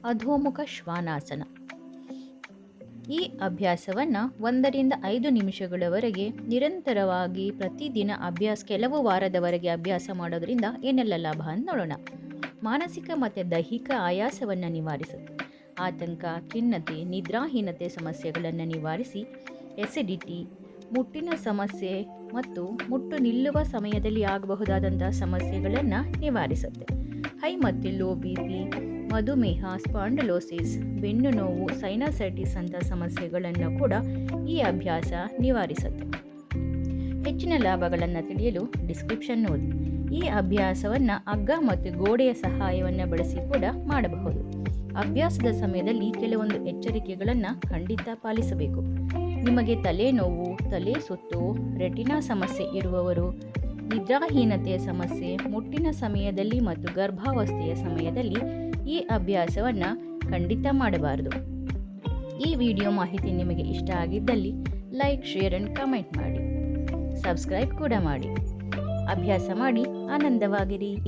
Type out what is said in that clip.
ಅಧೋಮುಖ ಶ್ವಾನಾಸನ. ಈ ಅಭ್ಯಾಸವನ್ನು 1 ರಿಂದ 5 ನಿಮಿಷಗಳವರೆಗೆ ನಿರಂತರವಾಗಿ ಪ್ರತಿದಿನ ಕೆಲವು ವಾರದವರೆಗೆ ಅಭ್ಯಾಸ ಮಾಡೋದ್ರಿಂದ ಏನೆಲ್ಲ ಲಾಭ ಅಂತ ನೋಡೋಣ. ಮಾನಸಿಕ ಮತ್ತು ದೈಹಿಕ ಆಯಾಸವನ್ನು ನಿವಾರಿಸುತ್ತೆ. ಆತಂಕ, ಖಿನ್ನತೆ, ನಿದ್ರಾಹೀನತೆ ಸಮಸ್ಯೆಗಳನ್ನು ನಿವಾರಿಸಿ ಎಸಿಡಿಟಿ, ಮುಟ್ಟಿನ ಸಮಸ್ಯೆ ಮತ್ತು ಮುಟ್ಟು ನಿಲ್ಲುವ ಸಮಯದಲ್ಲಿ ಆಗಬಹುದಾದಂಥ ಸಮಸ್ಯೆಗಳನ್ನು ನಿವಾರಿಸುತ್ತೆ. ಹೈ ಮತ್ತು ಲೋ BP, ಮಧುಮೇಹ, ಸ್ಪಾಂಡಲೋಸಿಸ್, ಬೆನ್ನು ನೋವು, ಸೈನಸೈಟಿಸ್ ಅಂಥ ಸಮಸ್ಯೆಗಳನ್ನು ಕೂಡ ಈ ಅಭ್ಯಾಸ ನಿವಾರಿಸುತ್ತೆ. ಹೆಚ್ಚಿನ ಲಾಭಗಳನ್ನು ತಿಳಿಯಲು ಡಿಸ್ಕ್ರಿಪ್ಷನ್ ಓದಿ. ಈ ಅಭ್ಯಾಸವನ್ನು ಹಗ್ಗ ಮತ್ತು ಗೋಡೆಯ ಸಹಾಯವನ್ನು ಬಳಸಿ ಕೂಡ ಮಾಡಬಹುದು. ಅಭ್ಯಾಸದ ಸಮಯದಲ್ಲಿ ಕೆಲವೊಂದು ಎಚ್ಚರಿಕೆಗಳನ್ನು ಖಂಡಿತ ಪಾಲಿಸಬೇಕು. ನಿಮಗೆ ತಲೆನೋವು, ತಲೆ ಸುತ್ತು, ರೆಟಿನಾ ಸಮಸ್ಯೆ ಇರುವವರು, ನಿದ್ರಾಹೀನತೆಯ ಸಮಸ್ಯೆ, ಮುಟ್ಟಿನ ಸಮಯದಲ್ಲಿ ಮತ್ತು ಗರ್ಭಾವಸ್ಥೆಯ ಸಮಯದಲ್ಲಿ ಈ ಅಭ್ಯಾಸವನ್ನು ಖಂಡಿತ ಮಾಡಬಾರದು. ಈ ವಿಡಿಯೋ ಮಾಹಿತಿ ನಿಮಗೆ ಇಷ್ಟ ಆಗಿದ್ದಲ್ಲಿ ಲೈಕ್, ಶೇರ್ ಆ್ಯಂಡ್ ಕಮೆಂಟ್ ಮಾಡಿ. ಸಬ್ಸ್ಕ್ರೈಬ್ ಕೂಡ ಮಾಡಿ. ಅಭ್ಯಾಸ ಮಾಡಿ ಆನಂದವಾಗಿರಿ.